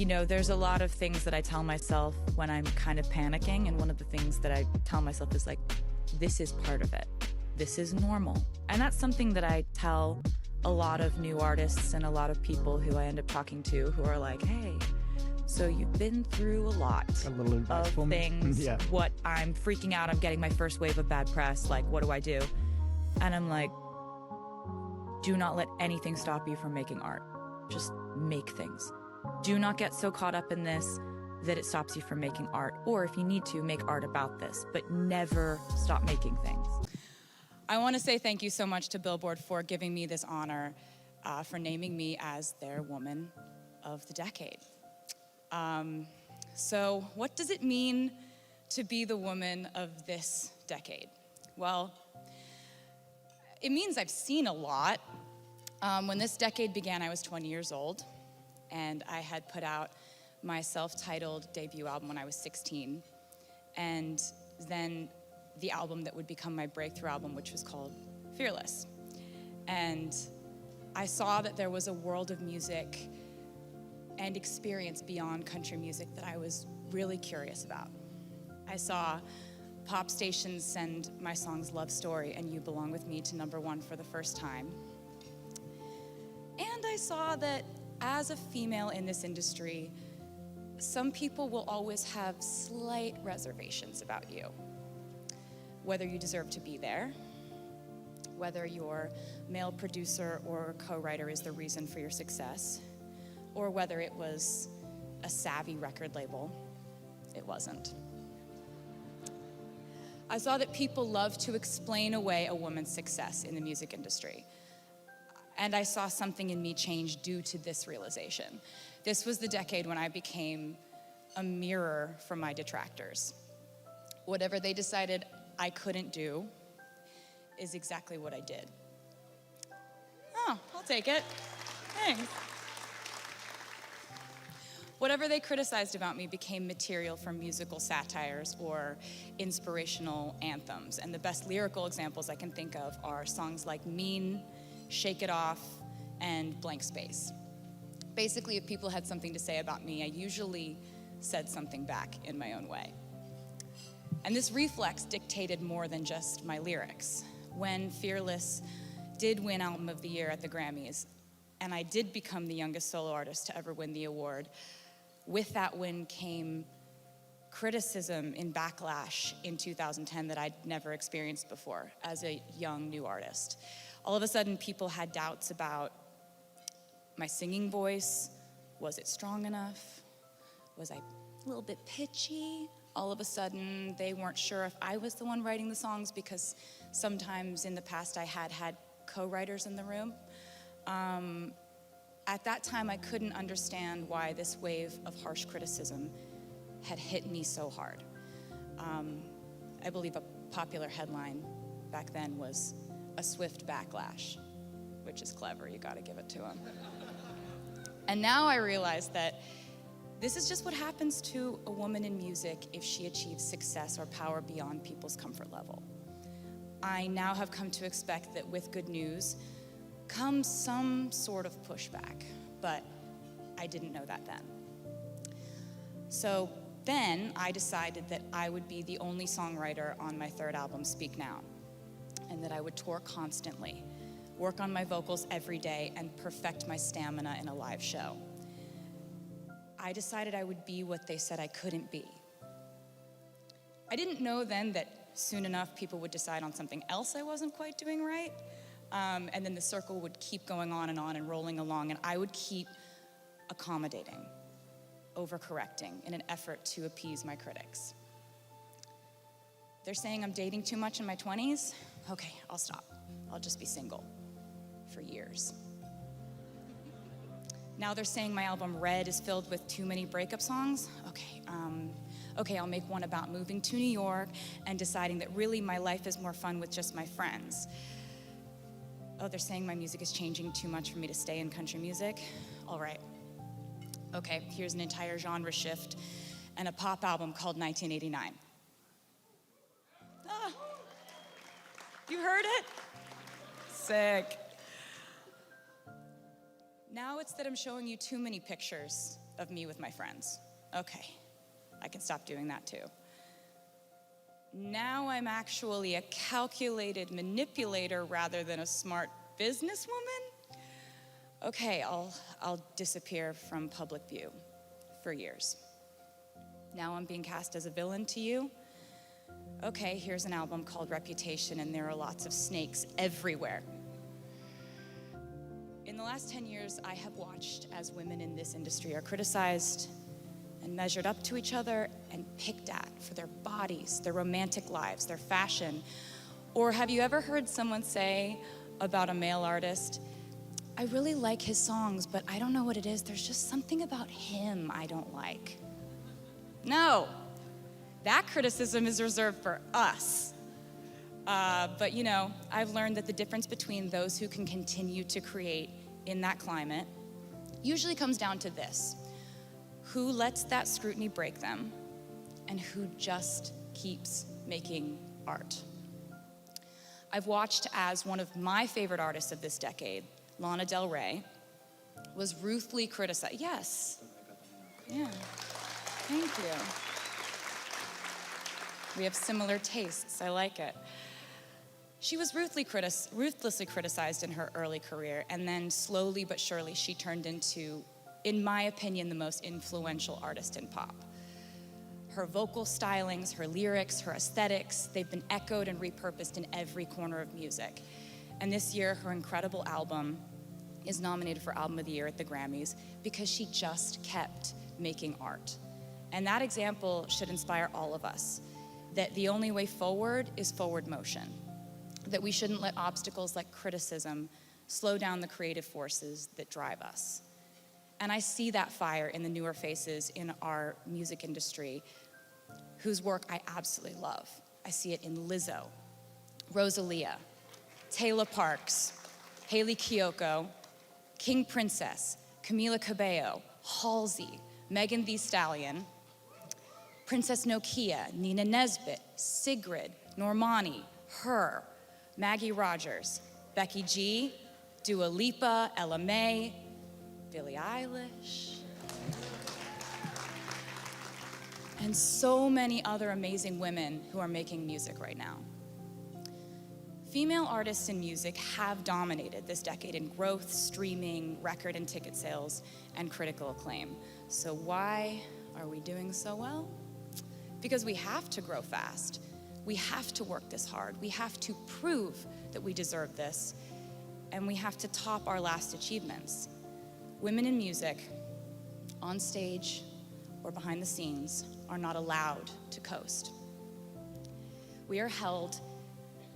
You know, there's a lot of things that I tell myself when I'm kind of panicking, and one of the things that I tell myself is like, this is part of it. This is normal. And that's something that I tell a lot of new artists and a lot of people who I end up talking to who are like, hey, so you've been through a lot of things. Yeah. What, I'm freaking out, I'm getting my first wave of bad press, like, what do I do? And I'm like, do not let anything stop you from making art. Just make things. Do not get so caught up in this that it stops you from making art. Or if you need to, make art about this, but never stop making things. I want to say thank you so much to Billboard for giving me this honor, for naming me as their Woman of the Decade. So what does it mean to be the woman of this decade? Well, it means I've seen a lot. When this decade began, I was 20 years old, and I had put out my self-titled debut album when I was 16, and then the album that would become my breakthrough album, which was called Fearless. And I saw that there was a world of music and experience beyond country music that I was really curious about. I saw pop stations send my songs Love Story and You Belong With Me to #1 for the first time. And I saw that as a female in this industry, some people will always have slight reservations about you. Whether you deserve to be there, whether your male producer or co-writer is the reason for your success, or whether it was a savvy record label. It wasn't. I saw that people love to explain away a woman's success in the music industry. And I saw something in me change due to this realization. This was the decade when I became a mirror for my detractors. Whatever they decided I couldn't do is exactly what I did. Oh, I'll take it. Thanks. Whatever they criticized about me became material for musical satires or inspirational anthems. And the best lyrical examples I can think of are songs like Mean, Shake It Off, and Blank Space. Basically, if people had something to say about me, I usually said something back in my own way. And this reflex dictated more than just my lyrics. When Fearless did win Album of the Year at the Grammys, and I did become the youngest solo artist to ever win the award, with that win came criticism and backlash in 2010 that I'd never experienced before as a young new artist. All of a sudden, people had doubts about my singing voice. Was it strong enough? Was I a little bit pitchy? All of a sudden, they weren't sure if I was the one writing the songs because sometimes in the past I had co-writers in the room. At that time, I couldn't understand why this wave of harsh criticism had hit me so hard. I believe a popular headline back then was "A swift backlash," which is clever, you gotta give it to him. And now I realize that this is just what happens to a woman in music if she achieves success or power beyond people's comfort level. I now have come to expect that with good news comes some sort of pushback, but I didn't know that then. So then I decided that I would be the only songwriter on my third album, Speak Now, and that I would tour constantly, work on my vocals every day, and perfect my stamina in a live show. I decided I would be what they said I couldn't be. I didn't know then that soon enough people would decide on something else I wasn't quite doing right, and then the circle would keep going on and rolling along, and I would keep accommodating, overcorrecting in an effort to appease my critics. They're saying I'm dating too much in my 20s? Okay, I'll stop. I'll just be single for years. Now they're saying my album Red is filled with too many breakup songs. Okay, I'll make one about moving to New York and deciding that really my life is more fun with just my friends. Oh, they're saying my music is changing too much for me to stay in country music. All right. Okay, here's an entire genre shift and a pop album called 1989. Ah, you heard it? Sick. Now it's that I'm showing you too many pictures of me with my friends. Okay, I can stop doing that too. Now I'm actually a calculated manipulator rather than a smart businesswoman. Okay, I'll disappear from public view for years. Now I'm being cast as a villain to you. Okay, here's an album called Reputation, and there are lots of snakes everywhere. In the last 10 years, I have watched as women in this industry are criticized and measured up to each other and picked at for their bodies, their romantic lives, their fashion. Or have you ever heard someone say about a male artist, I really like his songs, but I don't know what it is. There's just something about him I don't like. No, that criticism is reserved for us. But you know, I've learned that the difference between those who can continue to create in that climate usually comes down to this: who lets that scrutiny break them and who just keeps making art. I've watched as one of my favorite artists of this decade, Lana Del Rey, was ruthlessly criticized. Yes. Yeah. Thank you. We have similar tastes. I like it. She was ruthlessly criticized in her early career, and then slowly but surely she turned into, in my opinion, the most influential artist in pop. Her vocal stylings, her lyrics, her aesthetics, they've been echoed and repurposed in every corner of music. And this year, her incredible album is nominated for Album of the Year at the Grammys because she just kept making art. And that example should inspire all of us, that the only way forward is forward motion, that we shouldn't let obstacles like criticism slow down the creative forces that drive us. And I see that fire in the newer faces in our music industry, whose work I absolutely love. I see it in Lizzo, Rosalia, Taylor Parks, Hayley Kiyoko, King Princess, Camila Cabello, Halsey, Megan Thee Stallion, Princess Nokia, Nina Nesbitt, Sigrid, Normani, Her, Maggie Rogers, Becky G, Dua Lipa, Ella Mai, Billie Eilish, and so many other amazing women who are making music right now. Female artists in music have dominated this decade in growth, streaming, record and ticket sales, and critical acclaim. So why are we doing so well? Because we have to grow fast. We have to work this hard. We have to prove that we deserve this, and we have to top our last achievements. Women in music, on stage or behind the scenes, are not allowed to coast. We are held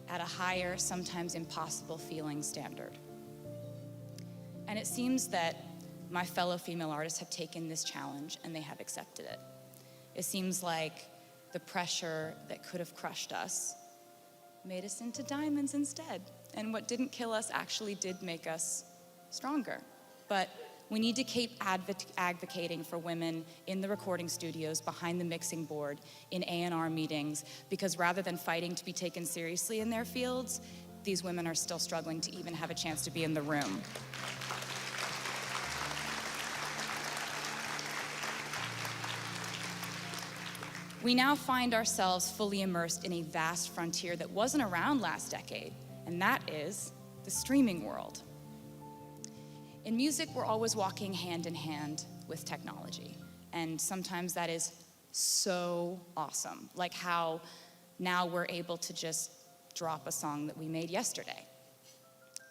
at a higher, sometimes impossible feeling standard. And it seems that my fellow female artists have taken this challenge and they have accepted it. It seems like the pressure that could have crushed us made us into diamonds instead. And what didn't kill us actually did make us stronger. But we need to keep advocating for women in the recording studios, behind the mixing board, in A&R meetings, because rather than fighting to be taken seriously in their fields, these women are still struggling to even have a chance to be in the room. We now find ourselves fully immersed in a vast frontier that wasn't around last decade, and that is the streaming world. In music, we're always walking hand in hand with technology, and sometimes that is so awesome, like how now we're able to just drop a song that we made yesterday.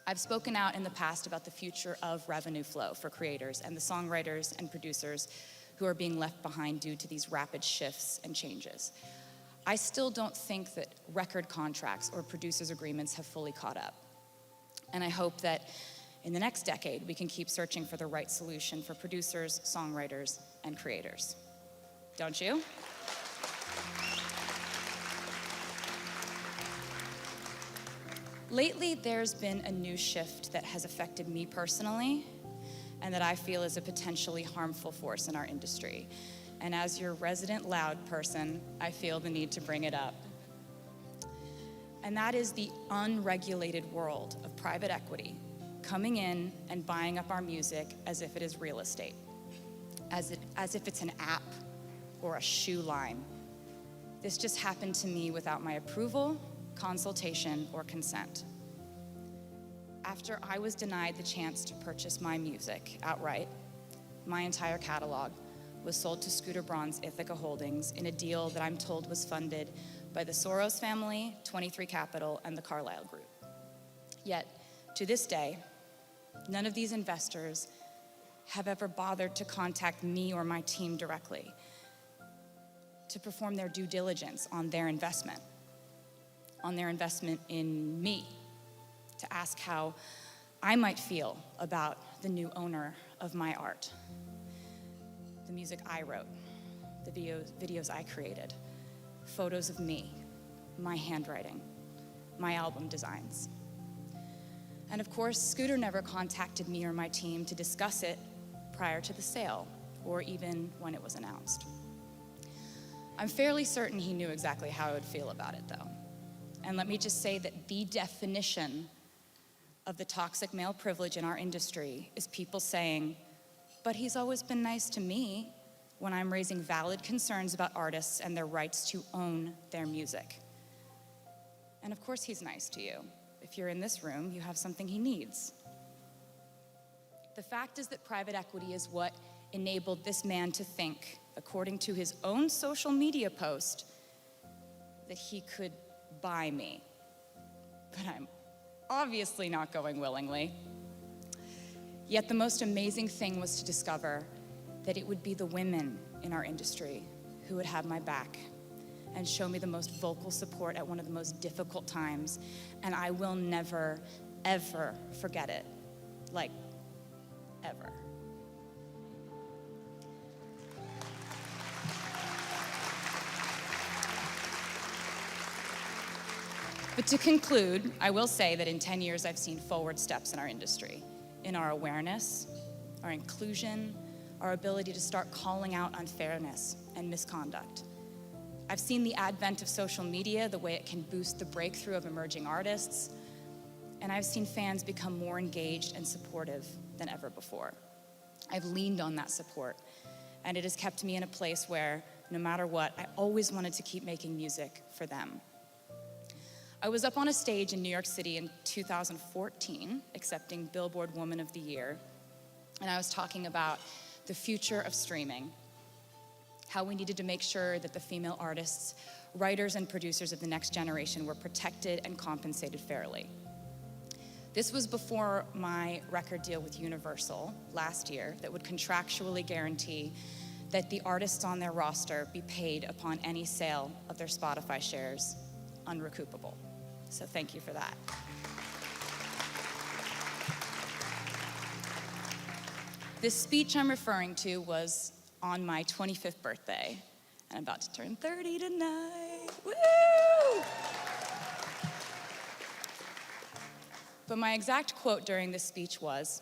I've spoken out in the past about the future of revenue flow for creators and the songwriters and producers who are being left behind due to these rapid shifts and changes. I still don't think that record contracts or producers' agreements have fully caught up. And I hope that in the next decade, we can keep searching for the right solution for producers, songwriters, and creators. Don't you? Lately, there's been a new shift that has affected me personally, and that I feel is a potentially harmful force in our industry. And as your resident loud person, I feel the need to bring it up. And that is the unregulated world of private equity coming in and buying up our music as if it is real estate. as if it's an app or a shoe line. This just happened to me without my approval, consultation, or consent. After I was denied the chance to purchase my music outright, my entire catalog was sold to Scooter Braun's Ithaca Holdings in a deal that I'm told was funded by the Soros family, 23 Capital, and the Carlyle Group. Yet, to this day, none of these investors have ever bothered to contact me or my team directly to perform their due diligence on their investment in me, to ask how I might feel about the new owner of my art, the music I wrote, the videos I created, photos of me, my handwriting, my album designs. And of course, Scooter never contacted me or my team to discuss it prior to the sale, or even when it was announced. I'm fairly certain he knew exactly how I would feel about it, though. And let me just say that the definition of the toxic male privilege in our industry is people saying, but he's always been nice to me, when I'm raising valid concerns about artists and their rights to own their music. And of course he's nice to you. If you're in this room, you have something he needs. The fact is that private equity is what enabled this man to think, according to his own social media post, that he could buy me. But I'm obviously not going willingly. Yet the most amazing thing was to discover that it would be the women in our industry who would have my back and show me the most vocal support at one of the most difficult times, and I will never, ever forget it. Like, ever. But to conclude, I will say that in 10 years, I've seen forward steps in our industry, in our awareness, our inclusion, our ability to start calling out unfairness and misconduct. I've seen the advent of social media, the way it can boost the breakthrough of emerging artists, and I've seen fans become more engaged and supportive than ever before. I've leaned on that support, and it has kept me in a place where, no matter what, I always wanted to keep making music for them. I was up on a stage in New York City in 2014, accepting Billboard Woman of the Year, and I was talking about the future of streaming, how we needed to make sure that the female artists, writers, and producers of the next generation were protected and compensated fairly. This was before my record deal with Universal last year that would contractually guarantee that the artists on their roster be paid upon any sale of their Spotify shares, unrecoupable. So thank you for that. This speech I'm referring to was on my 25th birthday, and I'm about to turn 30 tonight. Woo! But my exact quote during this speech was,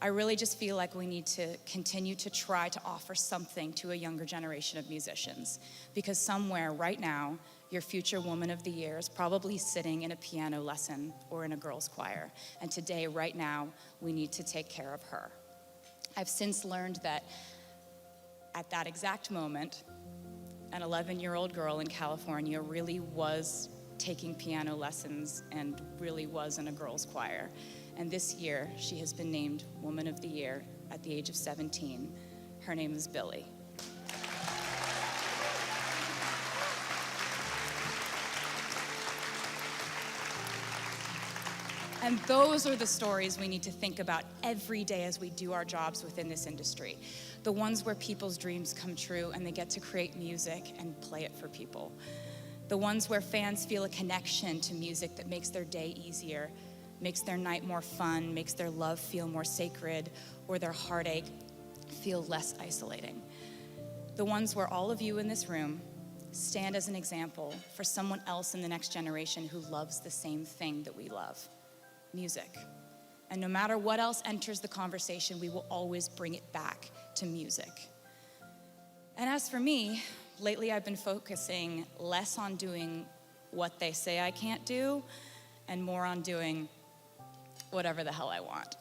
I really just feel like we need to continue to try to offer something to a younger generation of musicians, because somewhere right now, your future Woman of the Year is probably sitting in a piano lesson or in a girls' choir, and today, right now, we need to take care of her. I've since learned that at that exact moment, an 11-year-old girl in California really was taking piano lessons and really was in a girls' choir. And this year, she has been named Woman of the Year at the age of 17. Her name is Billy. And those are the stories we need to think about every day as we do our jobs within this industry. The ones where people's dreams come true and they get to create music and play it for people. The ones where fans feel a connection to music that makes their day easier, makes their night more fun, makes their love feel more sacred, or their heartache feel less isolating. The ones where all of you in this room stand as an example for someone else in the next generation who loves the same thing that we love. Music. And no matter what else enters the conversation, we will always bring it back to music. And as for me, lately I've been focusing less on doing what they say I can't do and more on doing whatever the hell I want.